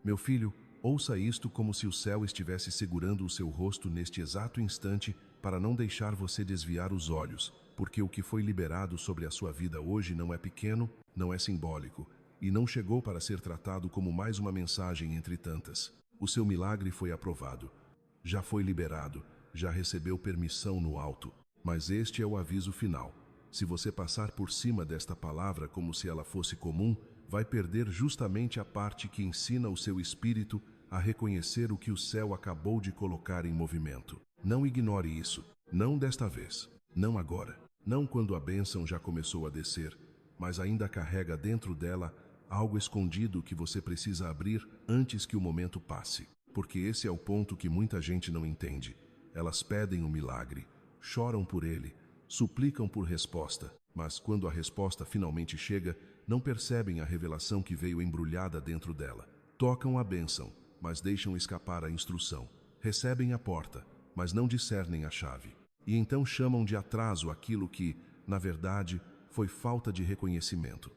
Meu filho, ouça isto como se o céu estivesse segurando o seu rosto neste exato instante para não deixar você desviar os olhos, porque o que foi liberado sobre a sua vida hoje não é pequeno, não é simbólico, e não chegou para ser tratado como mais uma mensagem entre tantas. O seu milagre foi aprovado. Já foi liberado, já recebeu permissão no alto. Mas este é o aviso final. Se você passar por cima desta palavra como se ela fosse comum, vai perder justamente a parte que ensina o seu espírito a reconhecer o que o céu acabou de colocar em movimento. Não ignore isso. Não desta vez. Não agora. Não quando a bênção já começou a descer, mas ainda carrega dentro dela algo escondido que você precisa abrir antes que o momento passe. Porque esse é o ponto que muita gente não entende. Elas pedem o milagre, choram por ele, suplicam por resposta, mas quando a resposta finalmente chega, não percebem a revelação que veio embrulhada dentro dela. Tocam a bênção, mas deixam escapar a instrução. Recebem a porta, mas não discernem a chave. E então chamam de atraso aquilo que, na verdade, foi falta de reconhecimento.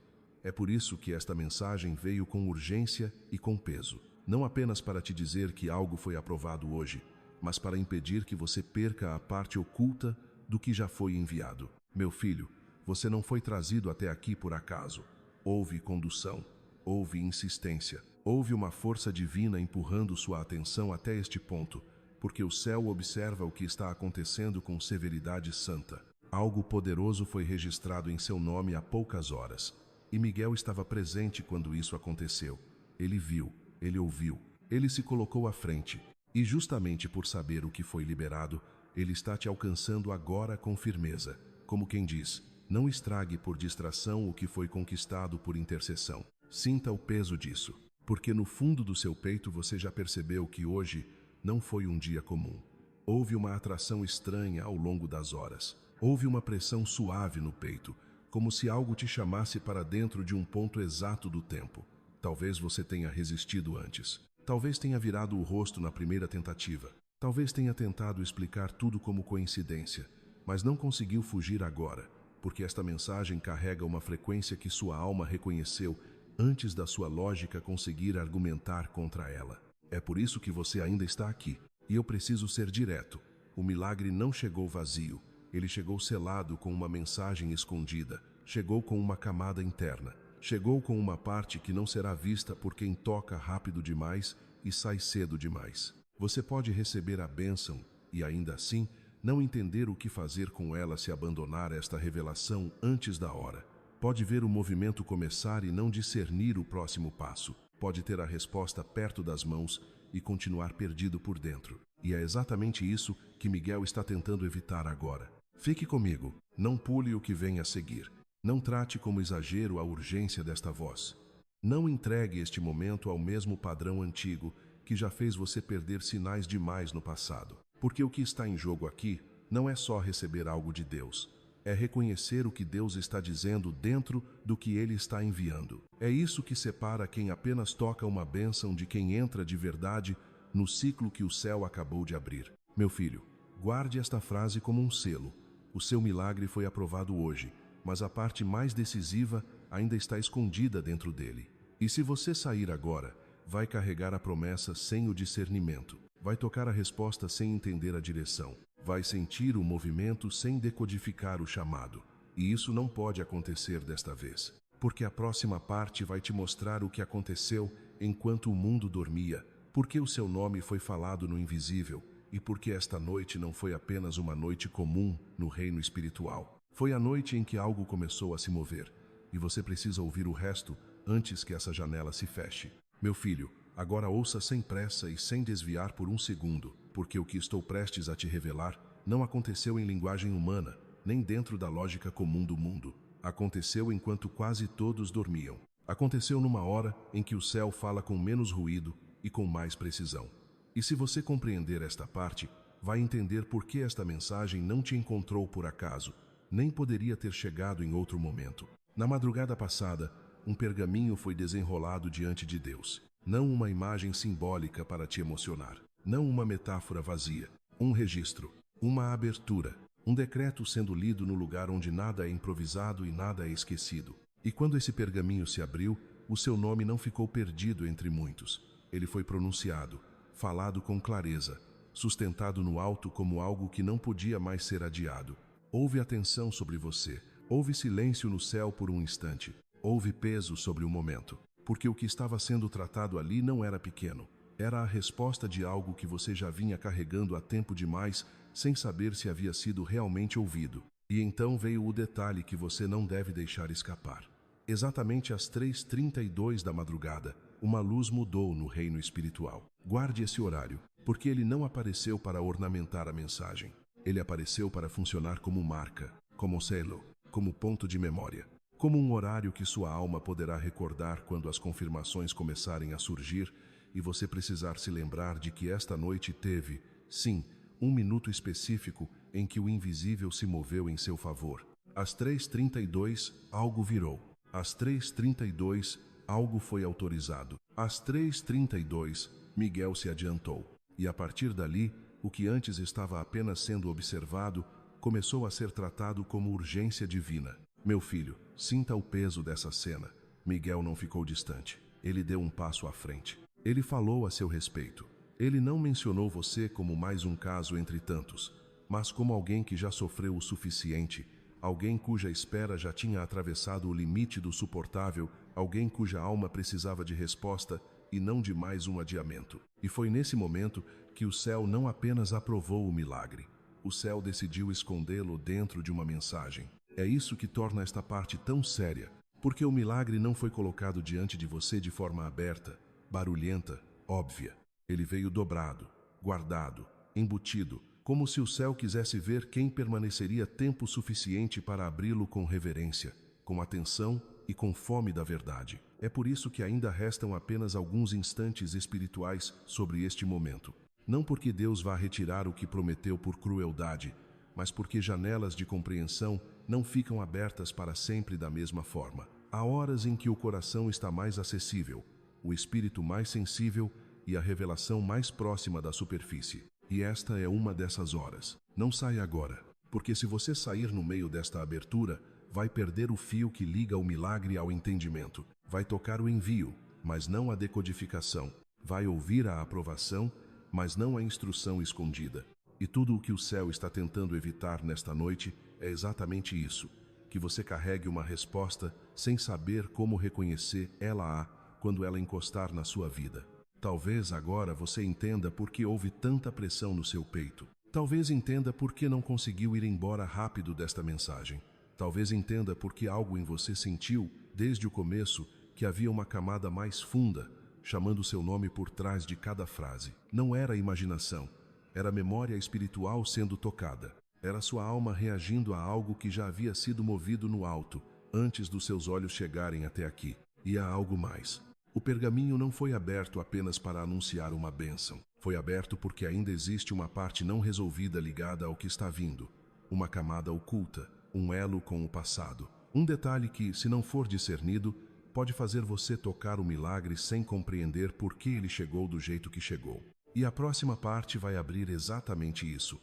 É por isso que esta mensagem veio com urgência e com peso. Não apenas para te dizer que algo foi aprovado hoje, mas para impedir que você perca a parte oculta do que já foi enviado. Meu filho, você não foi trazido até aqui por acaso. Houve condução, houve insistência, houve uma força divina empurrando sua atenção até este ponto, porque o céu observa o que está acontecendo com severidade santa. Algo poderoso foi registrado em seu nome há poucas horas. E Miguel estava presente quando isso aconteceu. Ele viu, ele ouviu, ele se colocou à frente. E justamente por saber o que foi liberado, ele está te alcançando agora com firmeza. Como quem diz, não estrague por distração o que foi conquistado por intercessão. Sinta o peso disso, porque no fundo do seu peito você já percebeu que hoje não foi um dia comum. Houve uma atração estranha ao longo das horas. Houve uma pressão suave no peito, como se algo te chamasse para dentro de um ponto exato do tempo. Talvez você tenha resistido antes. Talvez tenha virado o rosto na primeira tentativa. Talvez tenha tentado explicar tudo como coincidência, mas não conseguiu fugir agora, porque esta mensagem carrega uma frequência que sua alma reconheceu antes da sua lógica conseguir argumentar contra ela. É por isso que você ainda está aqui. E eu preciso ser direto. O milagre não chegou vazio. Ele chegou selado com uma mensagem escondida. Chegou com uma camada interna. Chegou com uma parte que não será vista por quem toca rápido demais e sai cedo demais. Você pode receber a bênção e, ainda assim, não entender o que fazer com ela se abandonar esta revelação antes da hora. Pode ver o movimento começar e não discernir o próximo passo. Pode ter a resposta perto das mãos e continuar perdido por dentro. E é exatamente isso que Miguel está tentando evitar agora. Fique comigo, não pule o que vem a seguir. Não trate como exagero a urgência desta voz. Não entregue este momento ao mesmo padrão antigo que já fez você perder sinais demais no passado. Porque o que está em jogo aqui não é só receber algo de Deus. É reconhecer o que Deus está dizendo dentro do que Ele está enviando. É isso que separa quem apenas toca uma bênção de quem entra de verdade no ciclo que o céu acabou de abrir. Meu filho, guarde esta frase como um selo. O seu milagre foi aprovado hoje, mas a parte mais decisiva ainda está escondida dentro dele. E se você sair agora, vai carregar a promessa sem o discernimento. Vai tocar a resposta sem entender a direção. Vai sentir o movimento sem decodificar o chamado. E isso não pode acontecer desta vez, porque a próxima parte vai te mostrar o que aconteceu enquanto o mundo dormia, porque o seu nome foi falado no invisível e porque esta noite não foi apenas uma noite comum no reino espiritual. Foi a noite em que algo começou a se mover, e você precisa ouvir o resto antes que essa janela se feche. Meu filho, agora ouça sem pressa e sem desviar por um segundo, porque o que estou prestes a te revelar não aconteceu em linguagem humana, nem dentro da lógica comum do mundo. Aconteceu enquanto quase todos dormiam. Aconteceu numa hora em que o céu fala com menos ruído e com mais precisão. E se você compreender esta parte, vai entender por que esta mensagem não te encontrou por acaso, nem poderia ter chegado em outro momento. Na madrugada passada, um pergaminho foi desenrolado diante de Deus. Não uma imagem simbólica para te emocionar. Não uma metáfora vazia. Um registro. Uma abertura. Um decreto sendo lido no lugar onde nada é improvisado e nada é esquecido. E quando esse pergaminho se abriu, o seu nome não ficou perdido entre muitos. Ele foi pronunciado, falado com clareza, sustentado no alto como algo que não podia mais ser adiado. Houve atenção sobre você, houve silêncio no céu por um instante, houve peso sobre o momento, porque o que estava sendo tratado ali não era pequeno. Era a resposta de algo que você já vinha carregando há tempo demais, sem saber se havia sido realmente ouvido. E então veio o detalhe que você não deve deixar escapar. Exatamente às 3h32 da madrugada, uma luz mudou no reino espiritual. Guarde esse horário, porque ele não apareceu para ornamentar a mensagem. Ele apareceu para funcionar como marca, como selo, como ponto de memória, como um horário que sua alma poderá recordar quando as confirmações começarem a surgir e você precisar se lembrar de que esta noite teve, sim, um minuto específico em que o invisível se moveu em seu favor. Às 3h32, algo virou. Às 3h32, algo foi autorizado. Às 3h32, Miguel se adiantou. E a partir dali, o que antes estava apenas sendo observado, começou a ser tratado como urgência divina. Meu filho, sinta o peso dessa cena. Miguel não ficou distante. Ele deu um passo à frente. Ele falou a seu respeito. Ele não mencionou você como mais um caso entre tantos, mas como alguém que já sofreu o suficiente, alguém cuja espera já tinha atravessado o limite do suportável, alguém cuja alma precisava de resposta e não de mais um adiamento. E foi nesse momento que o céu não apenas aprovou o milagre, o céu decidiu escondê-lo dentro de uma mensagem. É isso que torna esta parte tão séria, porque o milagre não foi colocado diante de você de forma aberta, barulhenta, óbvia. Ele veio dobrado, guardado, embutido, como se o céu quisesse ver quem permaneceria tempo suficiente para abri-lo com reverência, com atenção e com fome da verdade. É por isso que ainda restam apenas alguns instantes espirituais sobre este momento. Não porque Deus vá retirar o que prometeu por crueldade, mas porque janelas de compreensão não ficam abertas para sempre da mesma forma. Há horas em que o coração está mais acessível, o espírito mais sensível e a revelação mais próxima da superfície. E esta é uma dessas horas. Não saia agora, porque se você sair no meio desta abertura, vai perder o fio que liga o milagre ao entendimento. Vai tocar o envio, mas não a decodificação. Vai ouvir a aprovação, mas não a instrução escondida. E tudo o que o céu está tentando evitar nesta noite é exatamente isso, que você carregue uma resposta sem saber como reconhecer ela quando ela encostar na sua vida. Talvez agora você entenda por que houve tanta pressão no seu peito. Talvez entenda por que não conseguiu ir embora rápido desta mensagem. Talvez entenda por que algo em você sentiu, desde o começo, que havia uma camada mais funda, chamando seu nome por trás de cada frase. Não era imaginação, era memória espiritual sendo tocada. Era sua alma reagindo a algo que já havia sido movido no alto, antes dos seus olhos chegarem até aqui. E há algo mais. O pergaminho não foi aberto apenas para anunciar uma bênção. Foi aberto porque ainda existe uma parte não resolvida ligada ao que está vindo. Uma camada oculta, um elo com o passado. Um detalhe que, se não for discernido, pode fazer você tocar o milagre sem compreender por que ele chegou do jeito que chegou. E a próxima parte vai abrir exatamente isso.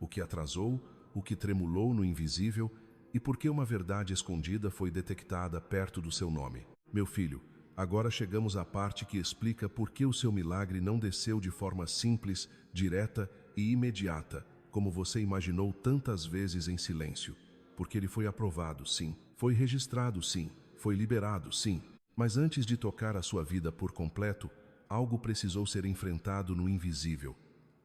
O que atrasou, o que tremulou no invisível e por que uma verdade escondida foi detectada perto do seu nome. Meu filho, agora chegamos à parte que explica por que o seu milagre não desceu de forma simples, direta e imediata, como você imaginou tantas vezes em silêncio. Porque ele foi aprovado, sim. Foi registrado, sim. Foi liberado, sim. Mas antes de tocar a sua vida por completo, algo precisou ser enfrentado no invisível.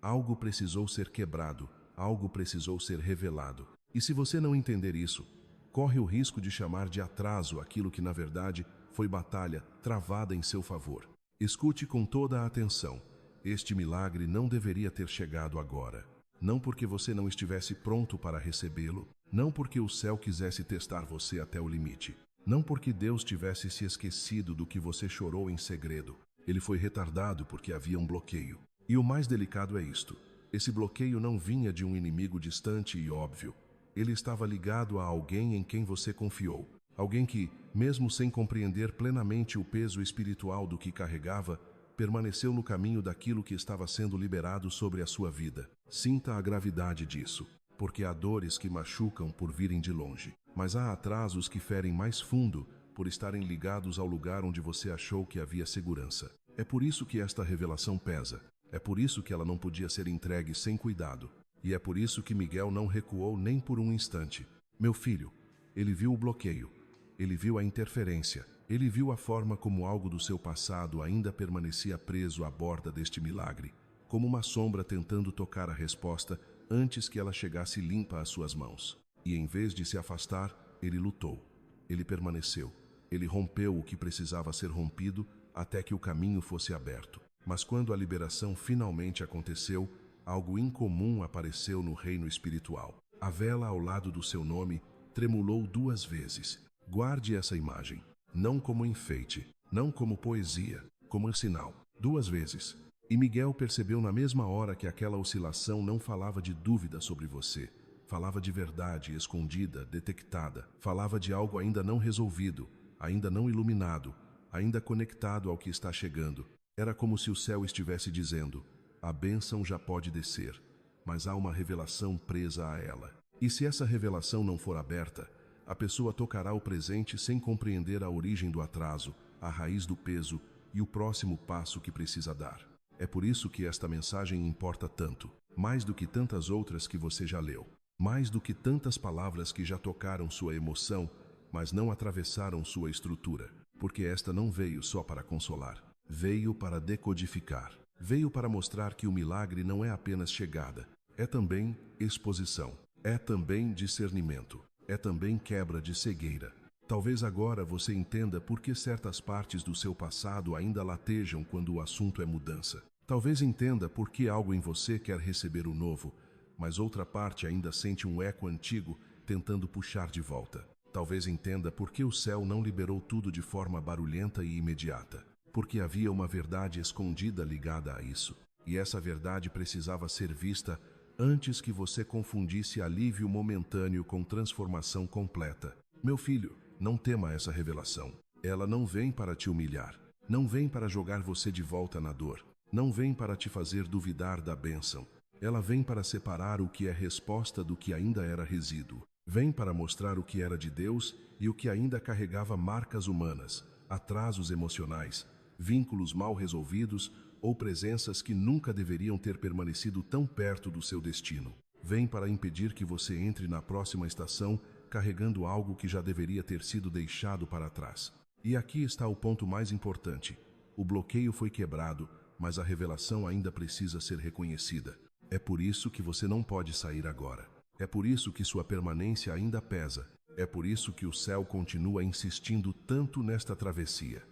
Algo precisou ser quebrado. Algo precisou ser revelado. E se você não entender isso, corre o risco de chamar de atraso aquilo que, na verdade, foi batalha travada em seu favor. Escute com toda a atenção. Este milagre não deveria ter chegado agora. Não porque você não estivesse pronto para recebê-lo. Não porque o céu quisesse testar você até o limite. Não porque Deus tivesse se esquecido do que você chorou em segredo. Ele foi retardado porque havia um bloqueio. E o mais delicado é isto. Esse bloqueio não vinha de um inimigo distante e óbvio. Ele estava ligado a alguém em quem você confiou. Alguém que, mesmo sem compreender plenamente o peso espiritual do que carregava, permaneceu no caminho daquilo que estava sendo liberado sobre a sua vida. Sinta a gravidade disso, porque há dores que machucam por virem de longe, mas há atrasos que ferem mais fundo por estarem ligados ao lugar onde você achou que havia segurança. É por isso que esta revelação pesa. É por isso que ela não podia ser entregue sem cuidado. E é por isso que Miguel não recuou nem por um instante. Meu filho, ele viu o bloqueio. Ele viu a interferência. Ele viu a forma como algo do seu passado ainda permanecia preso à borda deste milagre, como uma sombra tentando tocar a resposta antes que ela chegasse limpa às suas mãos. E em vez de se afastar, ele lutou. Ele permaneceu. Ele rompeu o que precisava ser rompido até que o caminho fosse aberto. Mas quando a liberação finalmente aconteceu, algo incomum apareceu no reino espiritual. A vela ao lado do seu nome tremulou 2 vezes. Guarde essa imagem. Não como enfeite, não como poesia, como um sinal. 2 vezes. E Miguel percebeu na mesma hora que aquela oscilação não falava de dúvida sobre você. Falava de verdade escondida, detectada. Falava de algo ainda não resolvido, ainda não iluminado, ainda conectado ao que está chegando. Era como se o céu estivesse dizendo: a bênção já pode descer, mas há uma revelação presa a ela. E se essa revelação não for aberta, a pessoa tocará o presente sem compreender a origem do atraso, a raiz do peso e o próximo passo que precisa dar. É por isso que esta mensagem importa tanto, mais do que tantas outras que você já leu, mais do que tantas palavras que já tocaram sua emoção, mas não atravessaram sua estrutura, porque esta não veio só para consolar, veio para decodificar, veio para mostrar que o milagre não é apenas chegada, é também exposição, é também discernimento, é também quebra de cegueira. Talvez agora você entenda por que certas partes do seu passado ainda latejam quando o assunto é mudança. Talvez entenda por que algo em você quer receber o novo, mas outra parte ainda sente um eco antigo tentando puxar de volta. Talvez entenda por que o céu não liberou tudo de forma barulhenta e imediata. Porque havia uma verdade escondida ligada a isso. E essa verdade precisava ser vista antes que você confundisse alívio momentâneo com transformação completa. Meu filho, não tema essa revelação. Ela não vem para te humilhar. Não vem para jogar você de volta na dor. Não vem para te fazer duvidar da bênção. Ela vem para separar o que é resposta do que ainda era resíduo. Vem para mostrar o que era de Deus e o que ainda carregava marcas humanas, atrasos emocionais, vínculos mal resolvidos ou presenças que nunca deveriam ter permanecido tão perto do seu destino. Vem para impedir que você entre na próxima estação carregando algo que já deveria ter sido deixado para trás. E aqui está o ponto mais importante. O bloqueio foi quebrado, mas a revelação ainda precisa ser reconhecida. É por isso que você não pode sair agora. É por isso que sua permanência ainda pesa. É por isso que o céu continua insistindo tanto nesta travessia.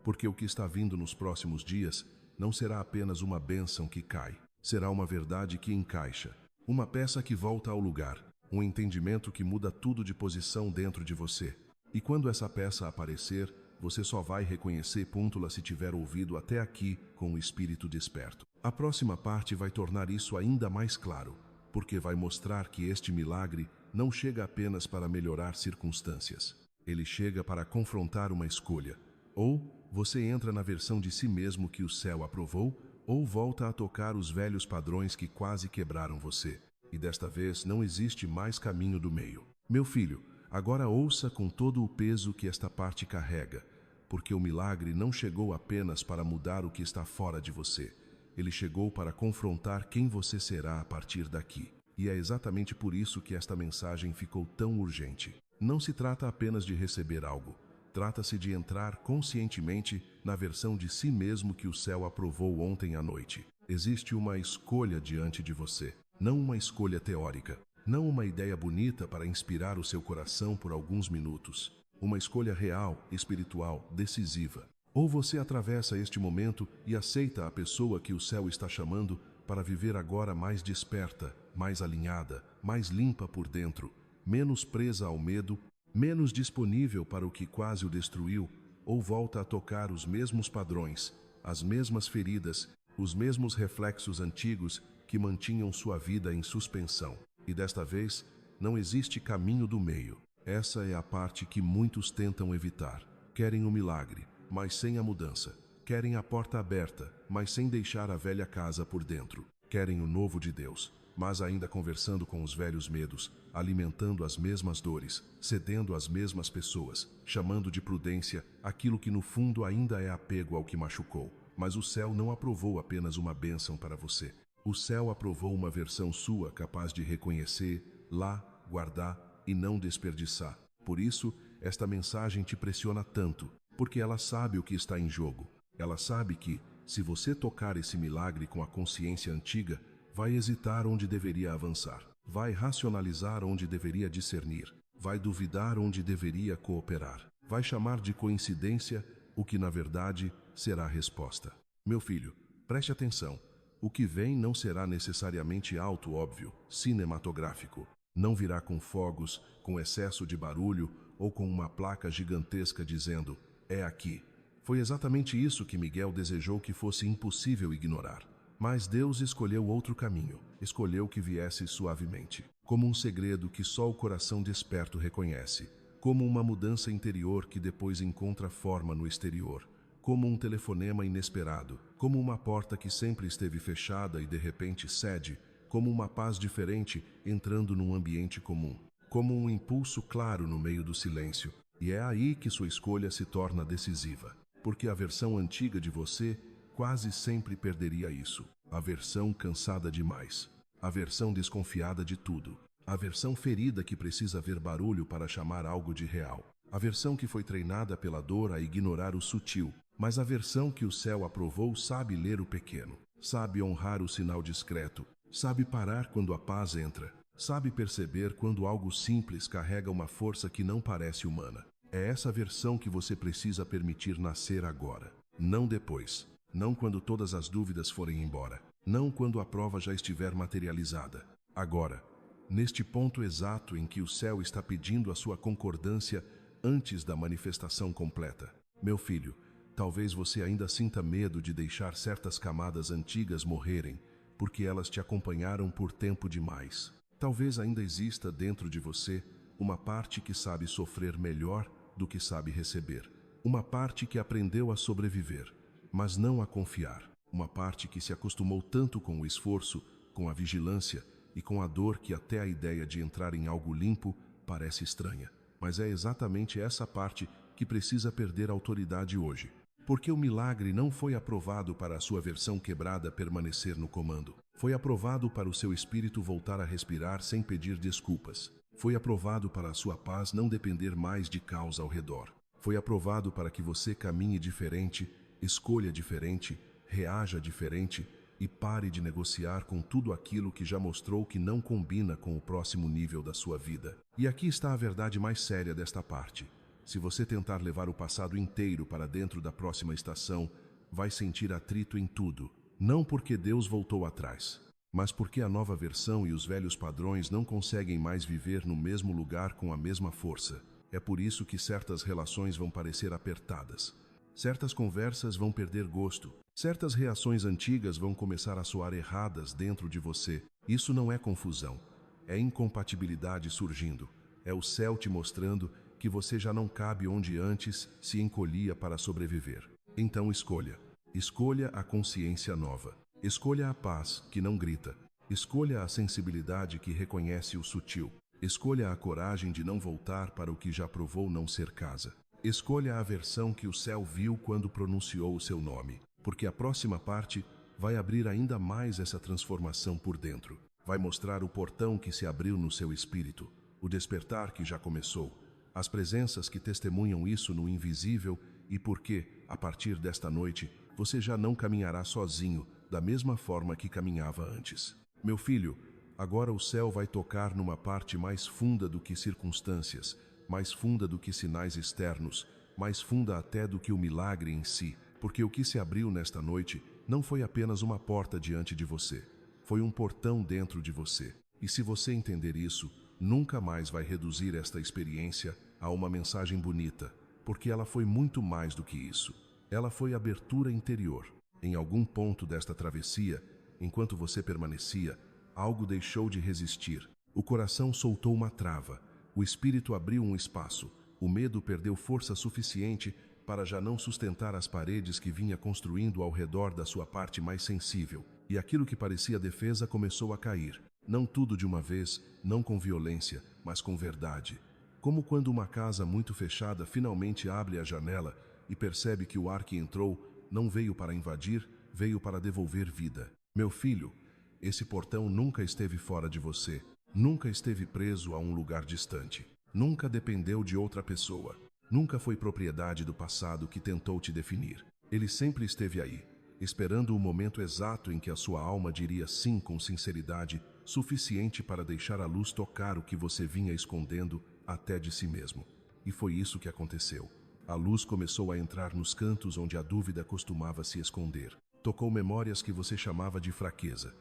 Porque o que está vindo nos próximos dias não será apenas uma bênção que cai. Será uma verdade que encaixa. Uma peça que volta ao lugar. Um entendimento que muda tudo de posição dentro de você. E quando essa peça aparecer, você só vai reconhecer Púntula se tiver ouvido até aqui com o espírito desperto. A próxima parte vai tornar isso ainda mais claro, porque vai mostrar que este milagre não chega apenas para melhorar circunstâncias. Ele chega para confrontar uma escolha. Ou você entra na versão de si mesmo que o céu aprovou, ou volta a tocar os velhos padrões que quase quebraram você. E desta vez não existe mais caminho do meio. Meu filho, agora ouça com todo o peso que esta parte carrega, porque o milagre não chegou apenas para mudar o que está fora de você. Ele chegou para confrontar quem você será a partir daqui. E é exatamente por isso que esta mensagem ficou tão urgente. Não se trata apenas de receber algo. Trata-se de entrar conscientemente na versão de si mesmo que o céu aprovou ontem à noite. Existe uma escolha diante de você, não uma escolha teórica, não uma ideia bonita para inspirar o seu coração por alguns minutos. Uma escolha real, espiritual, decisiva. Ou você atravessa este momento e aceita a pessoa que o céu está chamando para viver agora mais desperta, mais alinhada, mais limpa por dentro, menos presa ao medo, menos disponível para o que quase o destruiu, ou volta a tocar os mesmos padrões, as mesmas feridas, os mesmos reflexos antigos que mantinham sua vida em suspensão. E desta vez, não existe caminho do meio. Essa é a parte que muitos tentam evitar. Querem o milagre, mas sem a mudança. Querem a porta aberta, mas sem deixar a velha casa por dentro. Querem o novo de Deus, mas ainda conversando com os velhos medos, alimentando as mesmas dores, cedendo às mesmas pessoas, chamando de prudência aquilo que no fundo ainda é apego ao que machucou. Mas o céu não aprovou apenas uma bênção para você. O céu aprovou uma versão sua capaz de reconhecer, lá, guardar e não desperdiçar. Por isso, esta mensagem te pressiona tanto, porque ela sabe o que está em jogo. Ela sabe que, se você tocar esse milagre com a consciência antiga, vai hesitar onde deveria avançar, vai racionalizar onde deveria discernir, vai duvidar onde deveria cooperar, vai chamar de coincidência o que na verdade será a resposta. Meu filho, preste atenção. O que vem não será necessariamente auto-óbvio, cinematográfico. Não virá com fogos, com excesso de barulho ou com uma placa gigantesca dizendo, é aqui. Foi exatamente isso que Miguel desejou que fosse impossível ignorar. Mas Deus escolheu outro caminho, escolheu que viesse suavemente, como um segredo que só o coração desperto reconhece, como uma mudança interior que depois encontra forma no exterior, como um telefonema inesperado, como uma porta que sempre esteve fechada e de repente cede, como uma paz diferente entrando num ambiente comum, como um impulso claro no meio do silêncio. E é aí que sua escolha se torna decisiva, porque a versão antiga de você quase sempre perderia isso. A versão cansada demais, a versão desconfiada de tudo, a versão ferida que precisa ver barulho para chamar algo de real, a versão que foi treinada pela dor a ignorar o sutil, mas a versão que o céu aprovou sabe ler o pequeno, sabe honrar o sinal discreto, sabe parar quando a paz entra, sabe perceber quando algo simples carrega uma força que não parece humana. É essa versão que você precisa permitir nascer agora, não depois, não quando todas as dúvidas forem embora, não quando a prova já estiver materializada. Agora, neste ponto exato em que o céu está pedindo a sua concordância antes da manifestação completa. Meu filho, talvez você ainda sinta medo de deixar certas camadas antigas morrerem, porque elas te acompanharam por tempo demais. Talvez ainda exista dentro de você uma parte que sabe sofrer melhor do que sabe receber. Uma parte que aprendeu a sobreviver, mas não a confiar. Uma parte que se acostumou tanto com o esforço, com a vigilância e com a dor que até a ideia de entrar em algo limpo parece estranha. Mas é exatamente essa parte que precisa perder autoridade hoje. Porque o milagre não foi aprovado para a sua versão quebrada permanecer no comando. Foi aprovado para o seu espírito voltar a respirar sem pedir desculpas. Foi aprovado para a sua paz não depender mais de caos ao redor. Foi aprovado para que você caminhe diferente, escolha diferente, reaja diferente e pare de negociar com tudo aquilo que já mostrou que não combina com o próximo nível da sua vida. E aqui está a verdade mais séria desta parte. Se você tentar levar o passado inteiro para dentro da próxima estação, vai sentir atrito em tudo. Não porque Deus voltou atrás, mas porque a nova versão e os velhos padrões não conseguem mais viver no mesmo lugar com a mesma força. É por isso que certas relações vão parecer apertadas. Certas conversas vão perder gosto. Certas reações antigas vão começar a soar erradas dentro de você. Isso não é confusão. É incompatibilidade surgindo. É o céu te mostrando que você já não cabe onde antes se encolhia para sobreviver. Então escolha. Escolha a consciência nova. Escolha a paz que não grita. Escolha a sensibilidade que reconhece o sutil. Escolha a coragem de não voltar para o que já provou não ser casa. Escolha a versão que o céu viu quando pronunciou o seu nome, porque a próxima parte vai abrir ainda mais essa transformação por dentro. Vai mostrar o portão que se abriu no seu espírito, o despertar que já começou, as presenças que testemunham isso no invisível e porque, a partir desta noite, você já não caminhará sozinho da mesma forma que caminhava antes. Meu filho, agora o céu vai tocar numa parte mais funda do que circunstâncias, mais funda do que sinais externos, mais funda até do que o milagre em si, porque o que se abriu nesta noite não foi apenas uma porta diante de você, foi um portão dentro de você. E se você entender isso, nunca mais vai reduzir esta experiência a uma mensagem bonita, porque ela foi muito mais do que isso. Ela foi abertura interior. Em algum ponto desta travessia, enquanto você permanecia, algo deixou de resistir. O coração soltou uma trava, o espírito abriu um espaço, o medo perdeu força suficiente para já não sustentar as paredes que vinha construindo ao redor da sua parte mais sensível, e aquilo que parecia defesa começou a cair. Não tudo de uma vez, não com violência, mas com verdade. Como quando uma casa muito fechada finalmente abre a janela e percebe que o ar que entrou não veio para invadir, veio para devolver vida. Meu filho, esse portão nunca esteve fora de você, nunca esteve preso a um lugar distante, nunca dependeu de outra pessoa, nunca foi propriedade do passado que tentou te definir. Ele sempre esteve aí, esperando o momento exato em que a sua alma diria sim com sinceridade, suficiente para deixar a luz tocar o que você vinha escondendo até de si mesmo. E foi isso que aconteceu. A luz começou a entrar nos cantos onde a dúvida costumava se esconder. Tocou memórias que você chamava de fraqueza.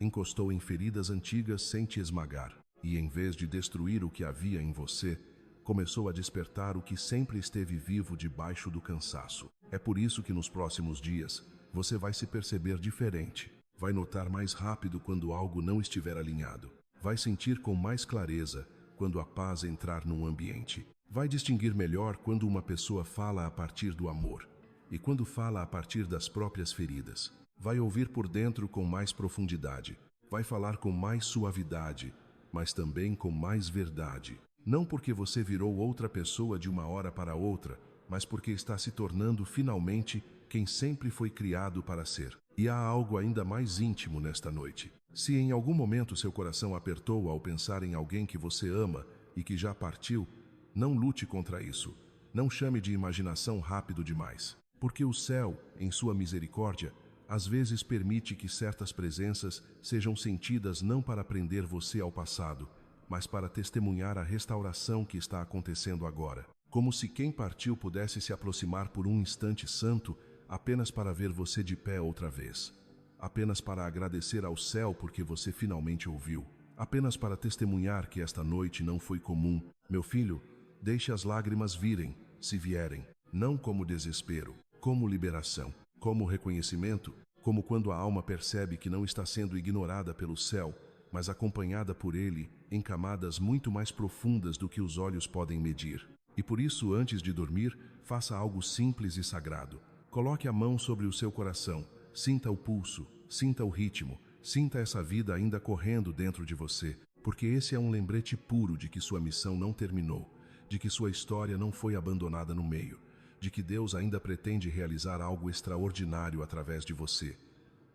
Encostou em feridas antigas sem te esmagar. E em vez de destruir o que havia em você, começou a despertar o que sempre esteve vivo debaixo do cansaço. É por isso que nos próximos dias, você vai se perceber diferente. Vai notar mais rápido quando algo não estiver alinhado. Vai sentir com mais clareza quando a paz entrar num ambiente. Vai distinguir melhor quando uma pessoa fala a partir do amor e quando fala a partir das próprias feridas. Vai ouvir por dentro com mais profundidade. Vai falar com mais suavidade, mas também com mais verdade. Não porque você virou outra pessoa de uma hora para outra, mas porque está se tornando finalmente quem sempre foi criado para ser. E há algo ainda mais íntimo nesta noite. Se em algum momento seu coração apertou ao pensar em alguém que você ama e que já partiu, não lute contra isso. Não chame de imaginação rápido demais. Porque o céu, em sua misericórdia, às vezes permite que certas presenças sejam sentidas não para prender você ao passado, mas para testemunhar a restauração que está acontecendo agora. Como se quem partiu pudesse se aproximar por um instante santo apenas para ver você de pé outra vez. Apenas para agradecer ao céu porque você finalmente ouviu. Apenas para testemunhar que esta noite não foi comum. Meu filho, deixe as lágrimas virem, se vierem, não como desespero, como liberação, como reconhecimento, como quando a alma percebe que não está sendo ignorada pelo céu, mas acompanhada por ele em camadas muito mais profundas do que os olhos podem medir. E por isso, antes de dormir, faça algo simples e sagrado. Coloque a mão sobre o seu coração, sinta o pulso, sinta o ritmo, sinta essa vida ainda correndo dentro de você, porque esse é um lembrete puro de que sua missão não terminou, de que sua história não foi abandonada no meio, de que Deus ainda pretende realizar algo extraordinário através de você.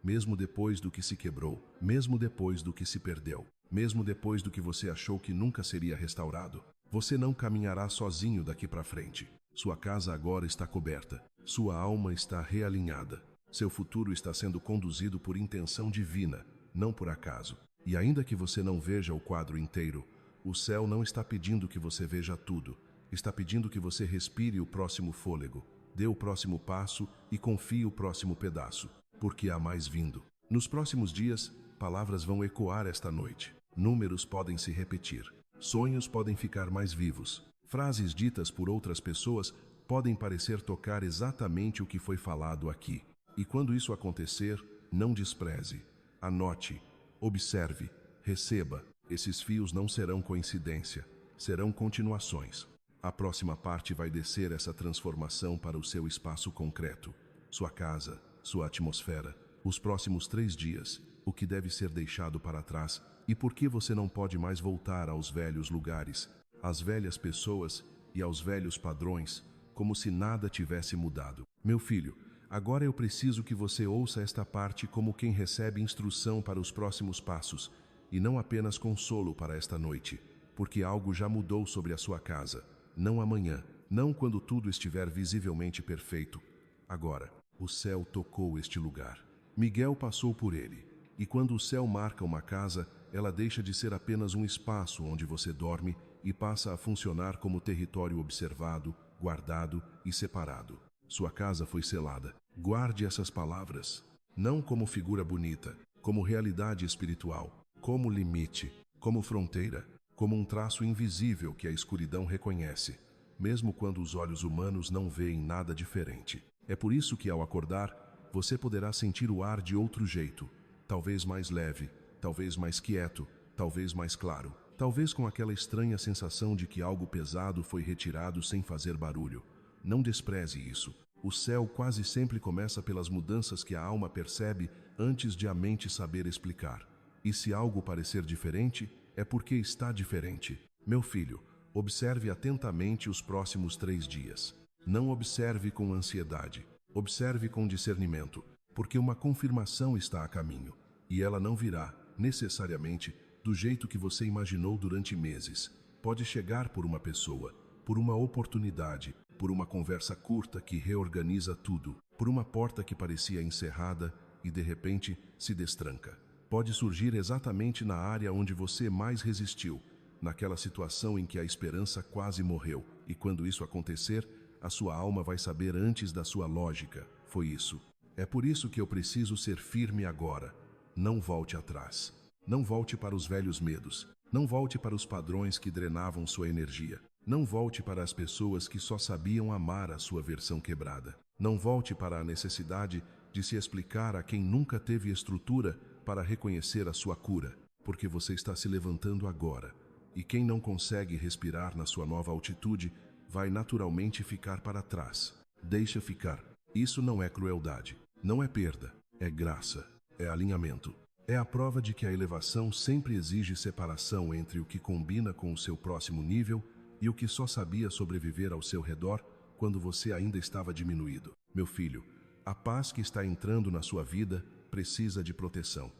Mesmo depois do que se quebrou, mesmo depois do que se perdeu, mesmo depois do que você achou que nunca seria restaurado, você não caminhará sozinho daqui para frente. Sua casa agora está coberta, sua alma está realinhada, seu futuro está sendo conduzido por intenção divina, não por acaso. E ainda que você não veja o quadro inteiro, o céu não está pedindo que você veja tudo, está pedindo que você respire o próximo fôlego, dê o próximo passo e confie o próximo pedaço, porque há mais vindo. Nos próximos dias, palavras vão ecoar esta noite, números podem se repetir, sonhos podem ficar mais vivos. Frases ditas por outras pessoas podem parecer tocar exatamente o que foi falado aqui. E quando isso acontecer, não despreze, anote, observe, receba. Esses fios não serão coincidência, serão continuações. A próxima parte vai descer essa transformação para o seu espaço concreto, sua casa, sua atmosfera. Os próximos 3 dias, o que deve ser deixado para trás e por que você não pode mais voltar aos velhos lugares, às velhas pessoas e aos velhos padrões, como se nada tivesse mudado. Meu filho, agora eu preciso que você ouça esta parte como quem recebe instrução para os próximos passos, e não apenas consolo para esta noite, porque algo já mudou sobre a sua casa. Não amanhã, não quando tudo estiver visivelmente perfeito. Agora, o céu tocou este lugar. Miguel passou por ele, e quando o céu marca uma casa, ela deixa de ser apenas um espaço onde você dorme e passa a funcionar como território observado, guardado e separado. Sua casa foi selada. Guarde essas palavras, não como figura bonita, como realidade espiritual, como limite, como fronteira, como um traço invisível que a escuridão reconhece, mesmo quando os olhos humanos não veem nada diferente. É por isso que, ao acordar, você poderá sentir o ar de outro jeito, talvez mais leve, talvez mais quieto, talvez mais claro, talvez com aquela estranha sensação de que algo pesado foi retirado sem fazer barulho. Não despreze isso. O céu quase sempre começa pelas mudanças que a alma percebe antes de a mente saber explicar. E se algo parecer diferente, é porque está diferente. Meu filho, observe atentamente os próximos 3 dias. Não observe com ansiedade. Observe com discernimento, porque uma confirmação está a caminho, e ela não virá, necessariamente, do jeito que você imaginou durante meses. Pode chegar por uma pessoa, por uma oportunidade, por uma conversa curta que reorganiza tudo, por uma porta que parecia encerrada e de repente se destranca. Pode surgir exatamente na área onde você mais resistiu, naquela situação em que a esperança quase morreu, e quando isso acontecer, a sua alma vai saber antes da sua lógica. Foi isso. É por isso que eu preciso ser firme agora. Não volte atrás. Não volte para os velhos medos. Não volte para os padrões que drenavam sua energia. Não volte para as pessoas que só sabiam amar a sua versão quebrada. Não volte para a necessidade de se explicar a quem nunca teve estrutura para reconhecer a sua cura, porque você está se levantando agora. E quem não consegue respirar na sua nova altitude vai naturalmente ficar para trás. Deixa ficar. Isso não é crueldade, não é perda, é graça, é alinhamento. É a prova de que a elevação sempre exige separação entre o que combina com o seu próximo nível e o que só sabia sobreviver ao seu redor quando você ainda estava diminuído. Meu filho, a paz que está entrando na sua vida precisa de proteção.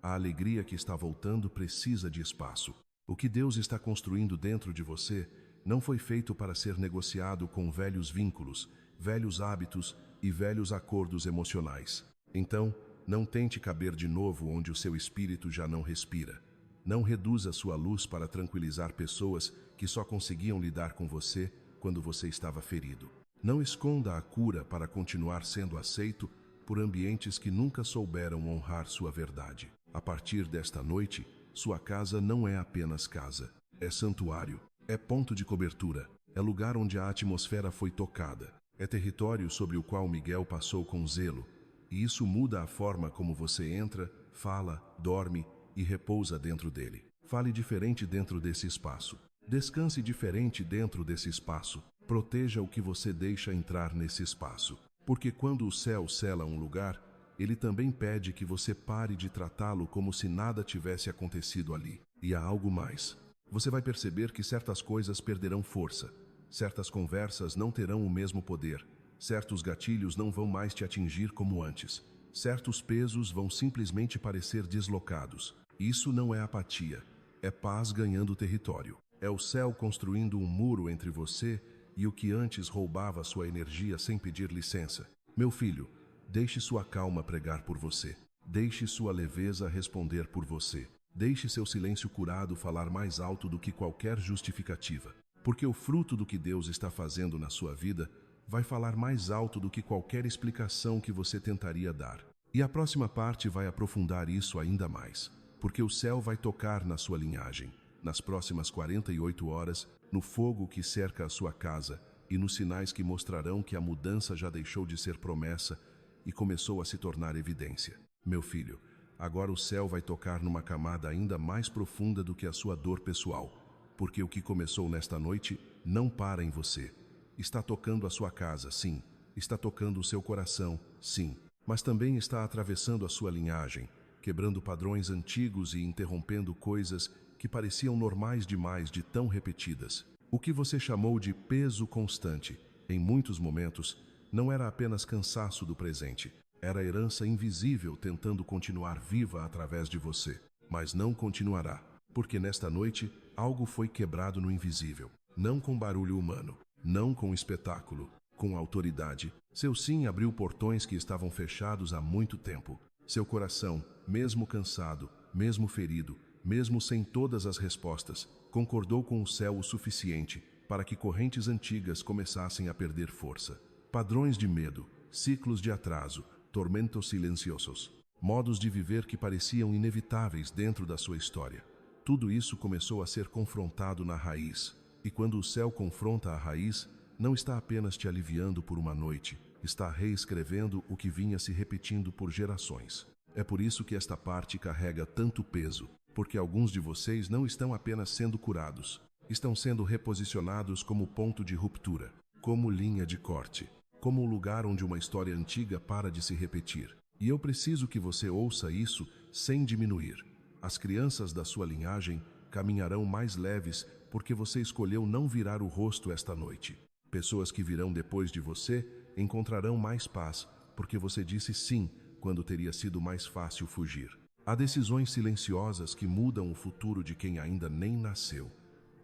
A alegria que está voltando precisa de espaço. O que Deus está construindo dentro de você não foi feito para ser negociado com velhos vínculos, velhos hábitos e velhos acordos emocionais. Então, não tente caber de novo onde o seu espírito já não respira. Não reduza sua luz para tranquilizar pessoas que só conseguiam lidar com você quando você estava ferido. Não esconda a cura para continuar sendo aceito por ambientes que nunca souberam honrar sua verdade. A partir desta noite, sua casa não é apenas casa. É santuário, é ponto de cobertura, é lugar onde a atmosfera foi tocada. É território sobre o qual Miguel passou com zelo. E isso muda a forma como você entra, fala, dorme e repousa dentro dele. Fale diferente dentro desse espaço. Descanse diferente dentro desse espaço. Proteja o que você deixa entrar nesse espaço. Porque quando o céu sela um lugar, ele também pede que você pare de tratá-lo como se nada tivesse acontecido ali. E há algo mais. Você vai perceber que certas coisas perderão força. Certas conversas não terão o mesmo poder. Certos gatilhos não vão mais te atingir como antes. Certos pesos vão simplesmente parecer deslocados. Isso não é apatia. É paz ganhando território. É o céu construindo um muro entre você e o que antes roubava sua energia sem pedir licença. Meu filho, deixe sua calma pregar por você. Deixe sua leveza responder por você. Deixe seu silêncio curado falar mais alto do que qualquer justificativa. Porque o fruto do que Deus está fazendo na sua vida vai falar mais alto do que qualquer explicação que você tentaria dar. E a próxima parte vai aprofundar isso ainda mais. Porque o céu vai tocar na sua linhagem, nas próximas 48 horas, no fogo que cerca a sua casa e nos sinais que mostrarão que a mudança já deixou de ser promessa e começou a se tornar evidência. Meu filho, agora o céu vai tocar numa camada ainda mais profunda do que a sua dor pessoal, porque o que começou nesta noite não para em você. Está tocando a sua casa, sim. Está tocando o seu coração, sim. Mas também está atravessando a sua linhagem, quebrando padrões antigos e interrompendo coisas que pareciam normais demais de tão repetidas. O que você chamou de peso constante, em muitos momentos, não era apenas cansaço do presente. Era herança invisível tentando continuar viva através de você. Mas não continuará, porque nesta noite algo foi quebrado no invisível. Não com barulho humano, não com espetáculo, com autoridade. Seu sim abriu portões que estavam fechados há muito tempo. Seu coração, mesmo cansado, mesmo ferido, mesmo sem todas as respostas, concordou com o céu o suficiente para que correntes antigas começassem a perder força. Padrões de medo, ciclos de atraso, tormentos silenciosos, modos de viver que pareciam inevitáveis dentro da sua história. Tudo isso começou a ser confrontado na raiz. E quando o céu confronta a raiz, não está apenas te aliviando por uma noite, está reescrevendo o que vinha se repetindo por gerações. É por isso que esta parte carrega tanto peso, porque alguns de vocês não estão apenas sendo curados, estão sendo reposicionados como ponto de ruptura, como linha de corte, como o lugar onde uma história antiga para de se repetir. E eu preciso que você ouça isso sem diminuir. As crianças da sua linhagem caminharão mais leves porque você escolheu não virar o rosto esta noite. Pessoas que virão depois de você encontrarão mais paz, porque você disse sim quando teria sido mais fácil fugir. Há decisões silenciosas que mudam o futuro de quem ainda nem nasceu.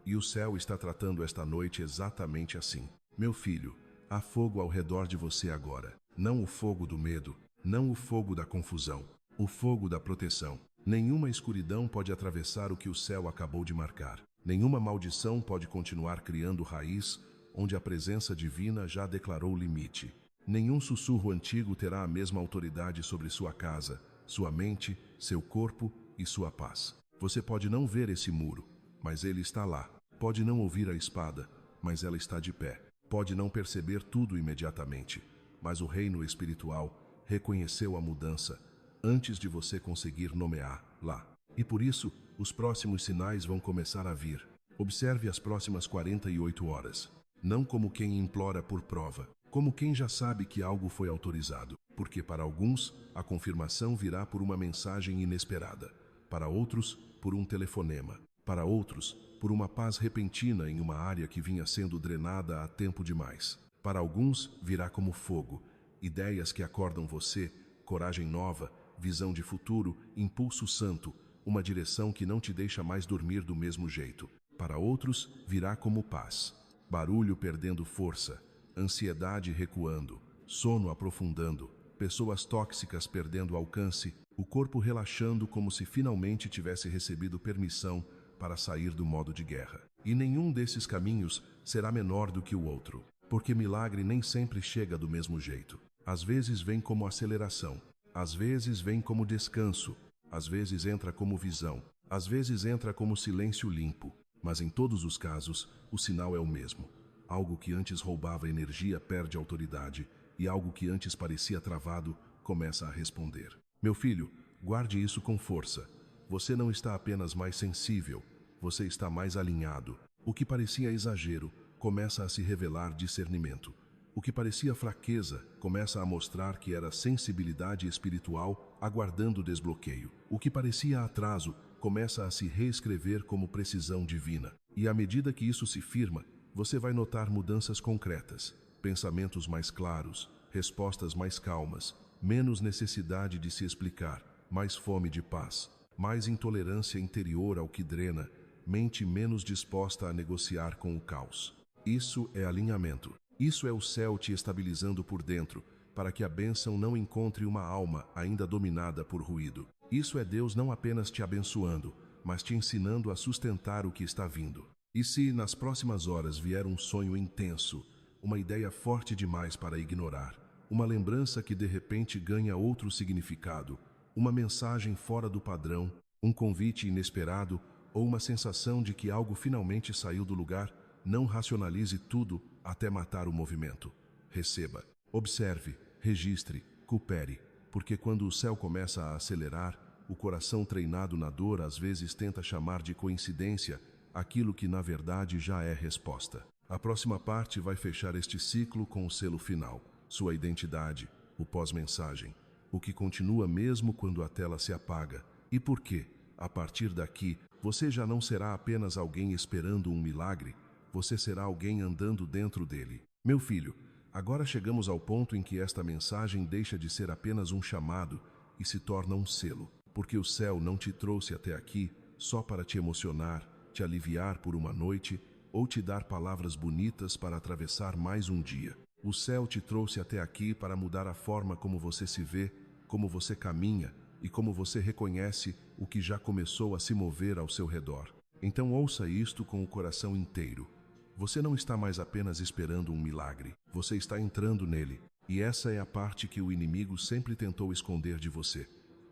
E o céu está tratando esta noite exatamente assim. Meu filho, há fogo ao redor de você agora. Não o fogo do medo, não o fogo da confusão, o fogo da proteção. Nenhuma escuridão pode atravessar o que o céu acabou de marcar. Nenhuma maldição pode continuar criando raiz onde a presença divina já declarou limite. Nenhum sussurro antigo terá a mesma autoridade sobre sua casa, sua mente, seu corpo e sua paz. Você pode não ver esse muro, mas ele está lá. Pode não ouvir a espada, mas ela está de pé. Pode não perceber tudo imediatamente, mas o reino espiritual reconheceu a mudança antes de você conseguir nomear lá. E por isso, os próximos sinais vão começar a vir. Observe as próximas 48 horas. Não como quem implora por prova, como quem já sabe que algo foi autorizado. Porque para alguns, a confirmação virá por uma mensagem inesperada. Para outros, por um telefonema. Para outros, por uma paz repentina em uma área que vinha sendo drenada há tempo demais. Para alguns, virá como fogo. Ideias que acordam você, coragem nova, visão de futuro, impulso santo, uma direção que não te deixa mais dormir do mesmo jeito. Para outros, virá como paz. Barulho perdendo força, ansiedade recuando, sono aprofundando, pessoas tóxicas perdendo alcance, o corpo relaxando como se finalmente tivesse recebido permissão para sair do modo de guerra. E nenhum desses caminhos será menor do que o outro, porque milagre nem sempre chega do mesmo jeito. Às vezes vem como aceleração, às vezes vem como descanso, às vezes entra como visão, às vezes entra como silêncio limpo, mas em todos os casos, o sinal é o mesmo. Algo que antes roubava energia perde autoridade, e algo que antes parecia travado começa a responder. Meu filho, guarde isso com força. Você não está apenas mais sensível, você está mais alinhado. O que parecia exagero começa a se revelar discernimento. O que parecia fraqueza começa a mostrar que era sensibilidade espiritual aguardando desbloqueio. O que parecia atraso começa a se reescrever como precisão divina. E à medida que isso se firma, você vai notar mudanças concretas, pensamentos mais claros, respostas mais calmas, menos necessidade de se explicar, mais fome de paz, mais intolerância interior ao que drena, mente menos disposta a negociar com o caos. Isso é alinhamento. Isso é o céu te estabilizando por dentro, para que a bênção não encontre uma alma ainda dominada por ruído. Isso é Deus não apenas te abençoando, mas te ensinando a sustentar o que está vindo. E se nas próximas horas vier um sonho intenso, uma ideia forte demais para ignorar, uma lembrança que de repente ganha outro significado, uma mensagem fora do padrão, um convite inesperado ou uma sensação de que algo finalmente saiu do lugar, não racionalize tudo até matar o movimento. Receba, observe, registre, coopere, porque quando o céu começa a acelerar, o coração treinado na dor às vezes tenta chamar de coincidência aquilo que na verdade já é resposta. A próxima parte vai fechar este ciclo com o selo final, sua identidade, o pós-mensagem, o que continua mesmo quando a tela se apaga. E por quê? A partir daqui, você já não será apenas alguém esperando um milagre, você será alguém andando dentro dele. Meu filho, agora chegamos ao ponto em que esta mensagem deixa de ser apenas um chamado e se torna um selo, porque o céu não te trouxe até aqui só para te emocionar, te aliviar por uma noite ou te dar palavras bonitas para atravessar mais um dia. O céu te trouxe até aqui para mudar a forma como você se vê, como você caminha e como você reconhece o que já começou a se mover ao seu redor. Então ouça isto com o coração inteiro. Você não está mais apenas esperando um milagre, você está entrando nele. E essa é a parte que o inimigo sempre tentou esconder de você.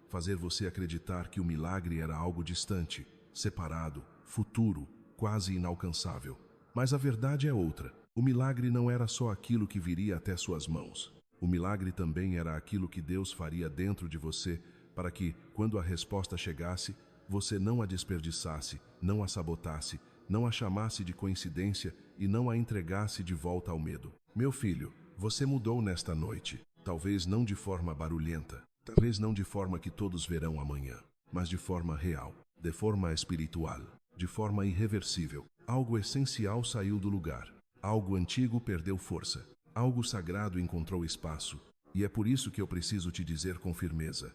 Fazer você acreditar que o milagre era algo distante, separado, futuro, quase inalcançável. Mas a verdade é outra. O milagre não era só aquilo que viria até suas mãos. O milagre também era aquilo que Deus faria dentro de você para que, quando a resposta chegasse, você não a desperdiçasse, não a sabotasse, não a chamasse de coincidência e não a entregasse de volta ao medo. Meu filho, você mudou nesta noite. Talvez não de forma barulhenta, talvez não de forma que todos verão amanhã, mas de forma real, de forma espiritual, de forma irreversível. Algo essencial saiu do lugar. Algo antigo perdeu força. Algo sagrado encontrou espaço, e é por isso que eu preciso te dizer com firmeza.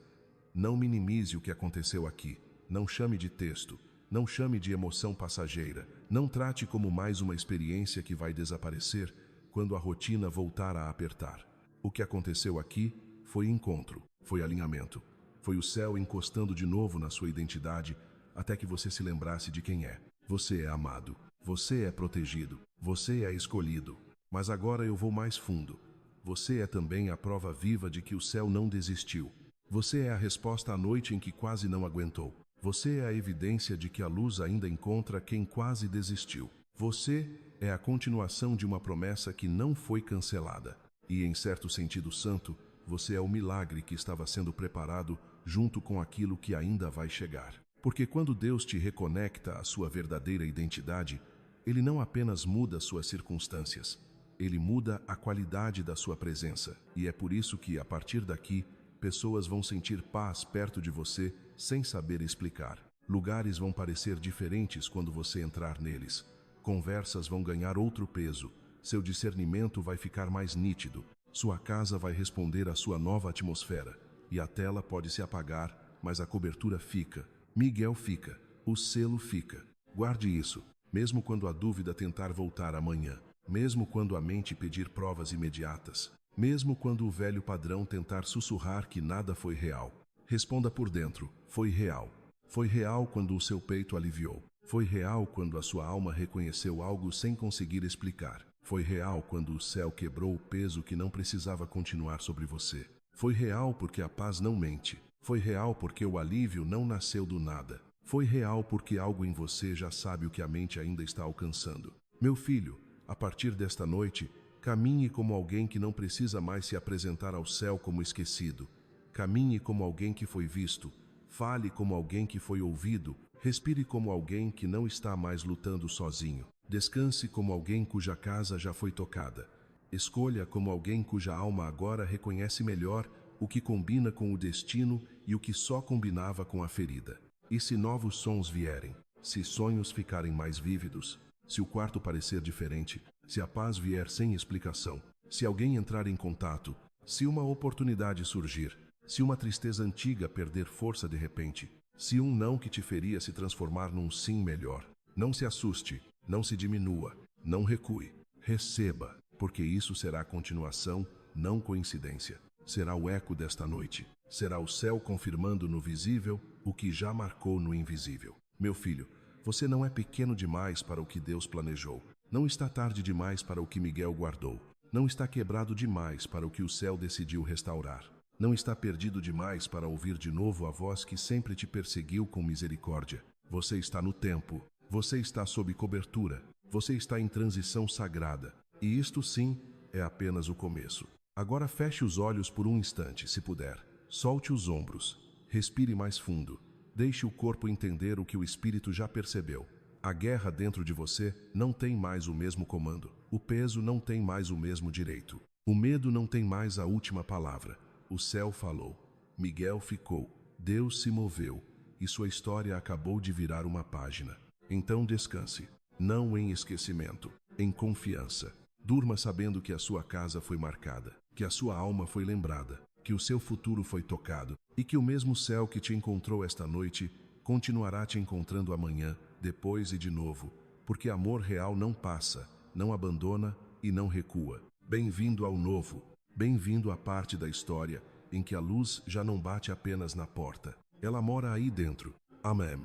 Não minimize o que aconteceu aqui. Não chame de texto. Não chame de emoção passageira. Não trate como mais uma experiência que vai desaparecer quando a rotina voltar a apertar. O que aconteceu aqui foi encontro, foi alinhamento. Foi o céu encostando de novo na sua identidade até que você se lembrasse de quem é. Você é amado. Você é protegido. Você é escolhido. Mas agora eu vou mais fundo. Você é também a prova viva de que o céu não desistiu. Você é a resposta à noite em que quase não aguentou. Você é a evidência de que a luz ainda encontra quem quase desistiu. Você é a continuação de uma promessa que não foi cancelada. E, em certo sentido santo, você é o milagre que estava sendo preparado junto com aquilo que ainda vai chegar. Porque quando Deus te reconecta à sua verdadeira identidade, Ele não apenas muda suas circunstâncias, Ele muda a qualidade da sua presença. E é por isso que, a partir daqui, pessoas vão sentir paz perto de você sem saber explicar. Lugares vão parecer diferentes quando você entrar neles. Conversas vão ganhar outro peso. Seu discernimento vai ficar mais nítido. Sua casa vai responder à sua nova atmosfera. E a tela pode se apagar, mas a cobertura fica. Miguel fica. O selo fica. Guarde isso, mesmo quando a dúvida tentar voltar amanhã. Mesmo quando a mente pedir provas imediatas. Mesmo quando o velho padrão tentar sussurrar que nada foi real. Responda por dentro, foi real. Foi real quando o seu peito aliviou. Foi real quando a sua alma reconheceu algo sem conseguir explicar. Foi real quando o céu quebrou o peso que não precisava continuar sobre você. Foi real porque a paz não mente. Foi real porque o alívio não nasceu do nada. Foi real porque algo em você já sabe o que a mente ainda está alcançando. Meu filho, a partir desta noite, caminhe como alguém que não precisa mais se apresentar ao céu como esquecido. Caminhe como alguém que foi visto. Fale como alguém que foi ouvido. Respire como alguém que não está mais lutando sozinho. Descanse como alguém cuja casa já foi tocada. Escolha como alguém cuja alma agora reconhece melhor o que combina com o destino e o que só combinava com a ferida. E se novos sons vierem? Se sonhos ficarem mais vívidos? Se o quarto parecer diferente? Se a paz vier sem explicação? Se alguém entrar em contato? Se uma oportunidade surgir? Se uma tristeza antiga perder força de repente? Se um não que te feria se transformar num sim melhor? Não se assuste, não se diminua, não recue. Receba, porque isso será a continuação, não coincidência. Será o eco desta noite. Será o céu confirmando no visível o que já marcou no invisível. Meu filho, você não é pequeno demais para o que Deus planejou. Não está tarde demais para o que Miguel guardou. Não está quebrado demais para o que o céu decidiu restaurar. Não está perdido demais para ouvir de novo a voz que sempre te perseguiu com misericórdia. Você está no tempo. Você está sob cobertura. Você está em transição sagrada. E isto sim é apenas o começo. Agora feche os olhos por um instante, se puder. Solte os ombros. Respire mais fundo. Deixe o corpo entender o que o espírito já percebeu. A guerra dentro de você não tem mais o mesmo comando. O peso não tem mais o mesmo direito. O medo não tem mais a última palavra. O céu falou. Miguel ficou. Deus se moveu. E sua história acabou de virar uma página. Então descanse. Não em esquecimento, em confiança. Durma sabendo que a sua casa foi marcada, que a sua alma foi lembrada, que o seu futuro foi tocado e que o mesmo céu que te encontrou esta noite continuará te encontrando amanhã, depois e de novo, porque amor real não passa, não abandona e não recua. Bem-vindo ao novo, bem-vindo à parte da história em que a luz já não bate apenas na porta, ela mora aí dentro. Amém.